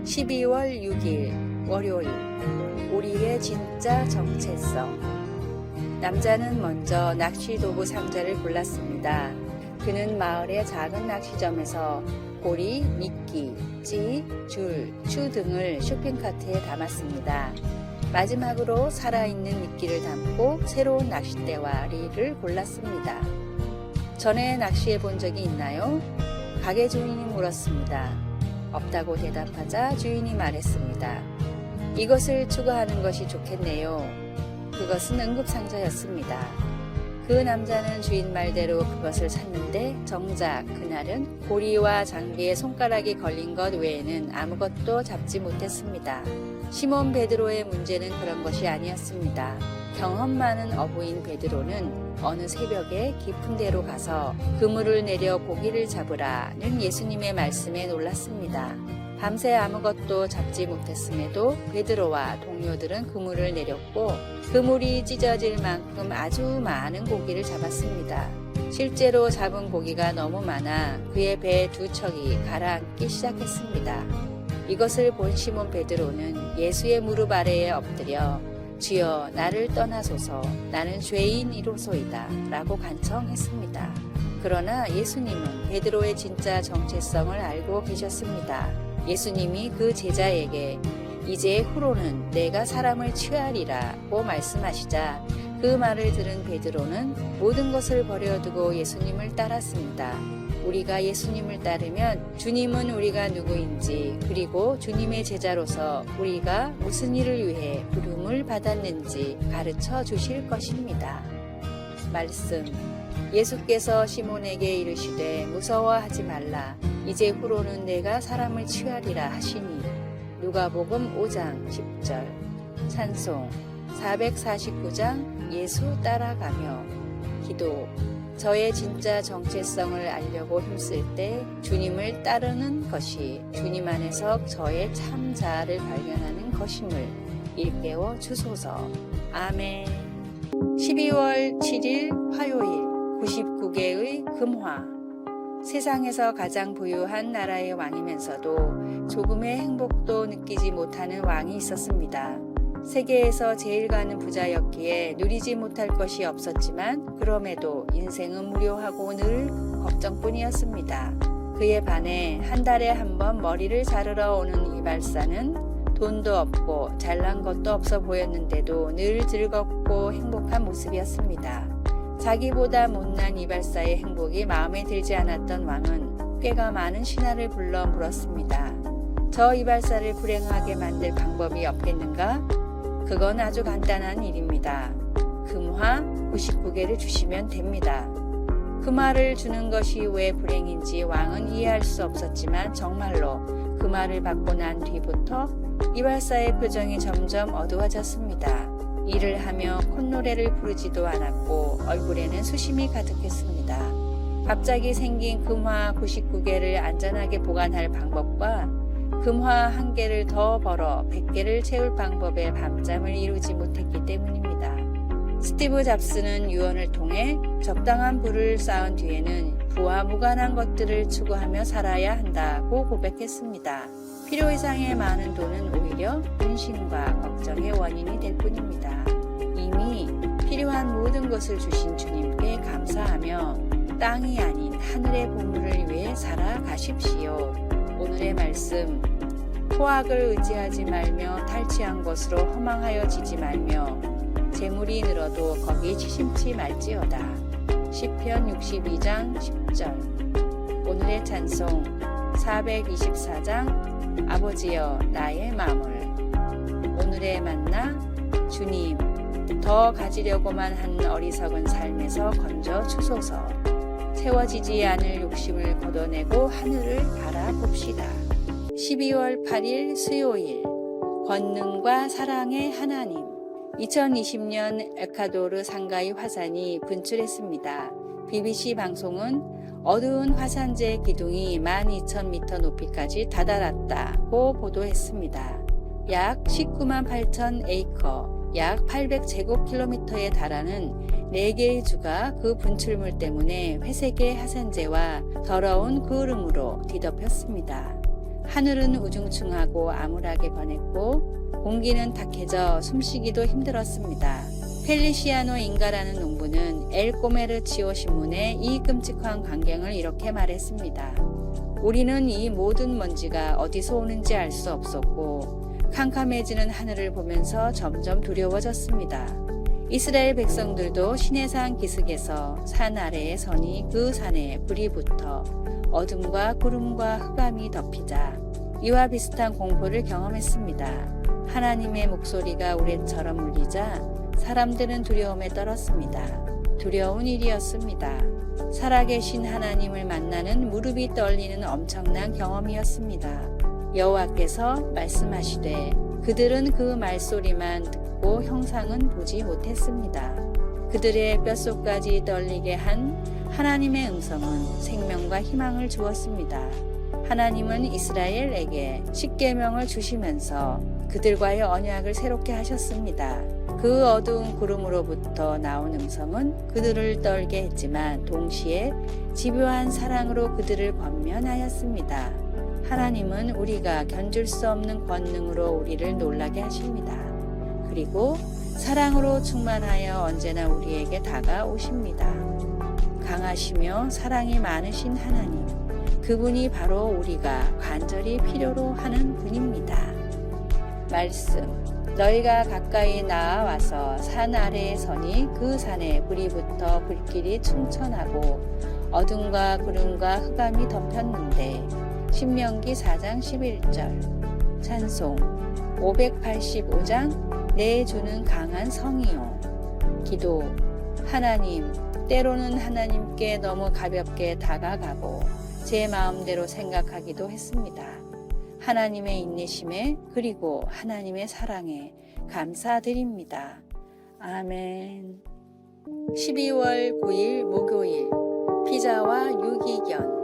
12월 6일 월요일. 우리의 진짜 정체성. 남자는 먼저 낚시 도구 상자를 골랐습니다. 그는 마을의 작은 낚시점에서 고리, 미끼, 찌, 줄, 추 등을 쇼핑카트에 담았습니다. 마지막으로 살아있는 미끼를 담고 새로운 낚싯대와 릴을 골랐습니다. 전에 낚시해 본 적이 있나요? 가게 주인이 물었습니다. 없다고 대답하자 주인이 말했습니다. 이것을 추가하는 것이 좋겠네요. 그것은 응급상자였습니다. 그 남자는 주인 말대로 그것을 샀는데 정작 그날은 고리와 장비에 손가락이 걸린 것 외에는 아무것도 잡지 못했습니다. 시몬 베드로의 문제는 그런 것이 아니었습니다. 경험 많은 어부인 베드로는 어느 새벽에 깊은 데로 가서 그물을 내려 고기를 잡으라는 예수님의 말씀에 놀랐습니다. 밤새 아무것도 잡지 못했음에도 베드로와 동료들은 그물을 내렸고 그물이 찢어질 만큼 아주 많은 고기를 잡았습니다. 실제로 잡은 고기가 너무 많아 그의 배 두 척이 가라앉기 시작했습니다. 이것을 본 시몬 베드로는 예수의 무릎 아래에 엎드려 주여 나를 떠나소서 나는 죄인이로소이다 라고 간청했습니다. 그러나 예수님은 베드로의 진짜 정체성을 알고 계셨습니다. 예수님이 그 제자에게 이제 후로는 내가 사람을 취하리라고 말씀하시자 그 말을 들은 베드로는 모든 것을 버려두고 예수님을 따랐습니다. 우리가 예수님을 따르면 주님은 우리가 누구인지 그리고 주님의 제자로서 우리가 무슨 일을 위해 부름을 받았는지 가르쳐 주실 것입니다. 말씀. 예수께서 시몬에게 이르시되 무서워하지 말라. 이제 후로는 내가 사람을 취하리라 하시니. 누가복음 5장 10절. 찬송 449장 예수 따라가며. 기도. 저의 진짜 정체성을 알려고 힘쓸 때 주님을 따르는 것이 주님 안에서 저의 참 자아를 발견하는 것임을 일깨워 주소서. 아멘. 12월 7일 화요일 99개의 금화. 세상에서 가장 부유한 나라의 왕이면서도 조금의 행복도 느끼지 못하는 왕이 있었습니다. 세계에서 제일 가는 부자였기에 누리지 못할 것이 없었지만 그럼에도 인생은 무료하고 늘 걱정뿐이었습니다. 그에 반해 한 달에 한 번 머리를 자르러 오는 이발사는 돈도 없고 잘난 것도 없어 보였는데도 늘 즐겁고 행복한 모습이었습니다. 자기보다 못난 이발사의 행복이 마음에 들지 않았던 왕은 꽤가 많은 신하를 불러 물었습니다. 저 이발사를 불행하게 만들 방법이 없겠는가? 그건 아주 간단한 일입니다. 금화 99개를 주시면 됩니다. 금화를 주는 것이 왜 불행인지 왕은 이해할 수 없었지만 정말로 금화를 받고 난 뒤부터 이발사의 표정이 점점 어두워졌습니다. 일을 하며 콧노래를 부르지도 않았고 얼굴에는 수심이 가득했습니다. 갑자기 생긴 금화 99개를 안전하게 보관할 방법과 금화 1개를 더 벌어 100개를 채울 방법에 밤잠을 이루지 못했기 때문입니다. 스티브 잡스는 유언을 통해 적당한 부를 쌓은 뒤에는 부와 무관한 것들을 추구하며 살아야 한다고 고백했습니다. 필요 이상의 많은 돈은 오히려 근심과 걱정의 원인이 될 뿐입니다. 이미 필요한 모든 것을 주신 주님께 감사하며 땅이 아닌 하늘의 보물을 위해 살아가십시오. 오늘의 말씀. 포악을 의지하지 말며 탈취한 것으로 허망하여지지 말며 재물이 늘어도 거기 치심치 말지어다. 시편 62장 10절. 오늘의 찬송 424장 아버지여 나의 마물. 오늘의 만나. 주님 더 가지려고만 한 어리석은 삶에서 건져 주소서. 채워지지 않을 욕심을 걷어내고 하늘을 바라봅시다. 12월 8일 수요일. 권능과 사랑의 하나님. 2020년 에콰도르 상가이 화산이 분출했습니다. BBC 방송은 어두운 화산재 기둥이 12,000m 높이까지 다다랐다고 보도했습니다. 약 19만 8천 에이커, 약 800제곱킬로미터에 달하는 4개의 주가 그 분출물 때문에 회색의 화산재와 더러운 그을음으로 뒤덮였습니다. 하늘은 우중충하고 암울하게 변했고 공기는 탁해져 숨쉬기도 힘들었습니다. 펠리시아노 인가라는 농부는 엘 꼬메르치오 신문에 이 끔찍한 광경을 이렇게 말했습니다. 우리는 이 모든 먼지가 어디서 오는지 알 수 없었고 캄캄해지는 하늘을 보면서 점점 두려워졌습니다. 이스라엘 백성들도 시내산 기슭에서 산 아래에 서니 그 산에 불이 붙어 어둠과 구름과 흑암이 덮이자 이와 비슷한 공포를 경험했습니다. 하나님의 목소리가 우레처럼 울리자 사람들은 두려움에 떨었습니다. 두려운 일이었습니다. 살아계신 하나님을 만나는 무릎이 떨리는 엄청난 경험이었습니다. 여호와께서 말씀하시되 그들은 그 말소리만 듣고 형상은 보지 못했습니다. 그들의 뼛속까지 떨리게 한 하나님의 음성은 생명과 희망을 주었습니다. 하나님은 이스라엘에게 십계명을 주시면서 그들과의 언약을 새롭게 하셨습니다. 그 어두운 구름으로부터 나온 음성은 그들을 떨게 했지만 동시에 집요한 사랑으로 그들을 권면하였습니다. 하나님은 우리가 견줄 수 없는 권능으로 우리를 놀라게 하십니다. 그리고 사랑으로 충만하여 언제나 우리에게 다가오십니다. 강하시며 사랑이 많으신 하나님, 그분이 바로 우리가 간절히 필요로 하는 분입니다. 말씀, 너희가 가까이 나아와서 산 아래에 서니 그 산에 불이 붙어 불길이 충천하고 어둠과 구름과 흑암이 덮였는데 신명기 4장 11절. 찬송 585장 내 주는 강한 성이요. 기도, 하나님, 때로는 하나님께 너무 가볍게 다가가고 제 마음대로 생각하기도 했습니다. 하나님의 인내심에 그리고 하나님의 사랑에 감사드립니다. 아멘. 12월 9일 목요일 피자와 유기견.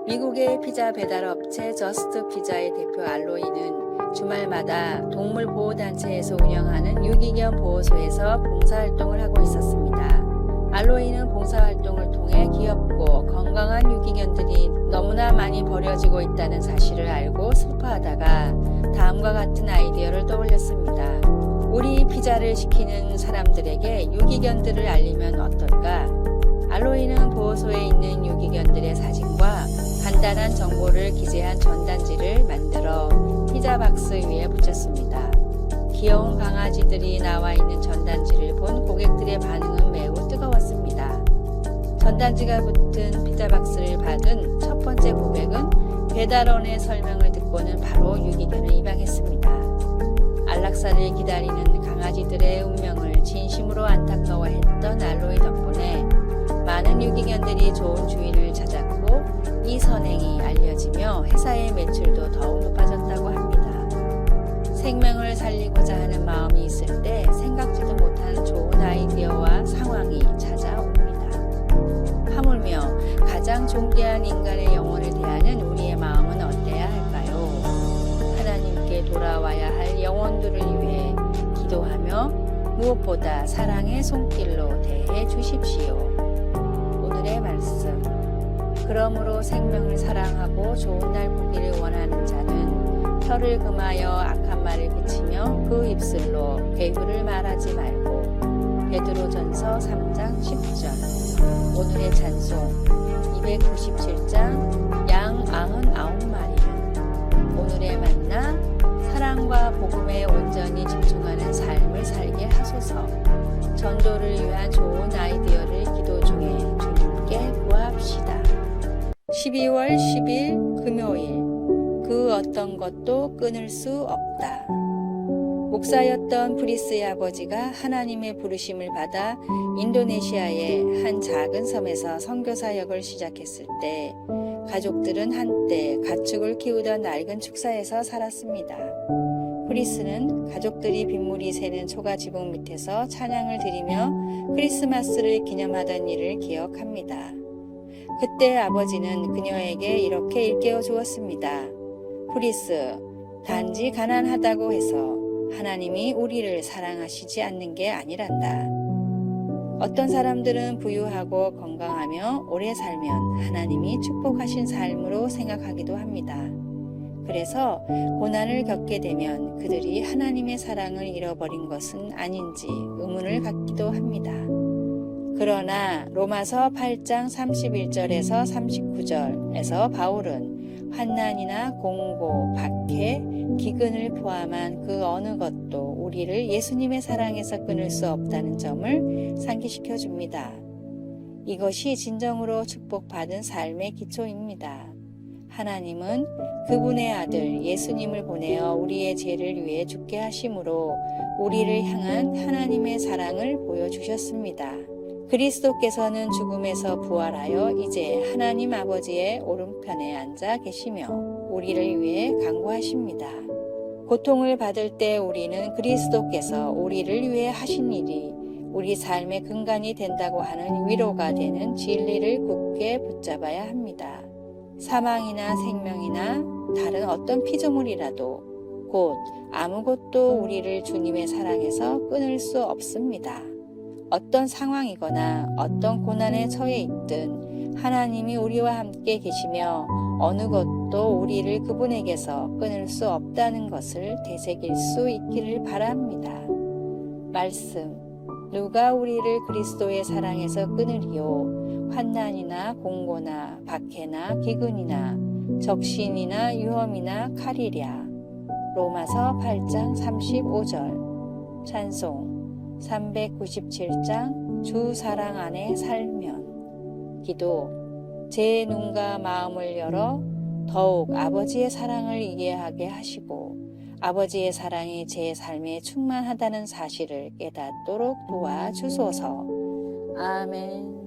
미국의 피자 배달업체 저스트 피자의 대표 알로이는 주말마다 동물보호단체에서 운영하는 유기견 보호소에서 봉사활동을 하고 있었습니다. 알로이는 봉사활동을 통해 귀엽고 건강한 유기견들이 너무나 많이 버려지고 있다는 사실을 알고 슬퍼하다가 다음과 같은 아이디어를 떠올렸습니다. 우리 피자를 시키는 사람들에게 유기견들을 알리면 어떨까? 알로이는 보호소에 있는 유기견들의 사진과 간단한 정보를 기재한 전단지를 만들어 피자 박스 위에 붙였습니다. 귀여운 강아지들이 나와 있는 전단지를 본 고객들의 반응은 매우 뜨거웠습니다. 전단지가 붙은 피자 박스를 받은 첫 번째 고객은 배달원의 설명을 듣고는 바로 유기견을 입양했습니다. 안락사를 기다리는 강아지들의 운명을 진심으로 안타까워했던 알로이 덕분에 많은 유기견들이 좋은 주인을 찾았고 이 선행이 알려지며 회사의 매출도 더욱 높아졌다고 합니다. 생명을 살리고자 하는 마음이 있을 때 생각지도 못한 좋은 아이디어와 상황이 찾아옵니다. 하물며 가장 존귀한 인간의 영혼을 대하는 우리의 마음은 어때야 할까요? 하나님께 돌아와야 할 영혼들을 위해 기도하며 무엇보다 사랑의 손길로 대해 주십시오. 오늘의 말씀. 그러므로 생명을 사랑하고 좋은 날 보기를 원하는 자는 혀를 금하여 악한 말을 그치며 그 입술로 배후를 말하지 말고. 베드로전서 3장 10절. 오늘의 찬송 297장 양 99마리는 오늘의 만나 사랑과 복음에 온전히 집중하는 삶을 살게 하소서. 전도를 위한 좋은 아이디어를 기도 중에 주님께 구합시다. 12월 10일 금요일 그 어떤 것도 끊을 수 없다. 목사였던 브리스의 아버지가 하나님의 부르심을 받아 인도네시아의 한 작은 섬에서 선교 사역을 시작했을 때 가족들은 한때 가축을 키우던 낡은 축사에서 살았습니다. 브리스는 가족들이 빗물이 새는 초가 지붕 밑에서 찬양을 드리며 크리스마스를 기념하던 일을 기억합니다. 그때 아버지는 그녀에게 이렇게 일깨워 주었습니다. 브리스, 단지 가난하다고 해서 하나님이 우리를 사랑하시지 않는 게 아니란다. 어떤 사람들은 부유하고 건강하며 오래 살면 하나님이 축복하신 삶으로 생각하기도 합니다. 그래서 고난을 겪게 되면 그들이 하나님의 사랑을 잃어버린 것은 아닌지 의문을 갖기도 합니다. 그러나 로마서 8장 31절에서 39절에서 바울은 환난이나 공고, 박해, 기근을 포함한 그 어느 것도 우리를 예수님의 사랑에서 끊을 수 없다는 점을 상기시켜 줍니다. 이것이 진정으로 축복받은 삶의 기초입니다. 하나님은 그분의 아들 예수님을 보내어 우리의 죄를 위해 죽게 하심으로 우리를 향한 하나님의 사랑을 보여주셨습니다. 그리스도께서는 죽음에서 부활하여 이제 하나님 아버지의 오른편에 앉아 계시며 우리를 위해 간구하십니다. 고통을 받을 때 우리는 그리스도께서 우리를 위해 하신 일이 우리 삶의 근간이 된다고 하는 위로가 되는 진리를 굳게 붙잡아야 합니다. 사망이나 생명이나 다른 어떤 피조물이라도 곧 아무것도 우리를 주님의 사랑에서 끊을 수 없습니다. 어떤 상황이거나 어떤 고난에 처해 있든 하나님이 우리와 함께 계시며 어느 것도 우리를 그분에게서 끊을 수 없다는 것을 되새길 수 있기를 바랍니다. 말씀, 누가 우리를 그리스도의 사랑에서 끊으리요? 환난이나 공고나 박해나 기근이나 적신이나 위험이나 칼이랴. 로마서 8장 35절. 찬송 397장 주 사랑 안에 살면. 기도, 제 눈과 마음을 열어 더욱 아버지의 사랑을 이해하게 하시고 아버지의 사랑이 제 삶에 충만하다는 사실을 깨닫도록 도와주소서. 아멘.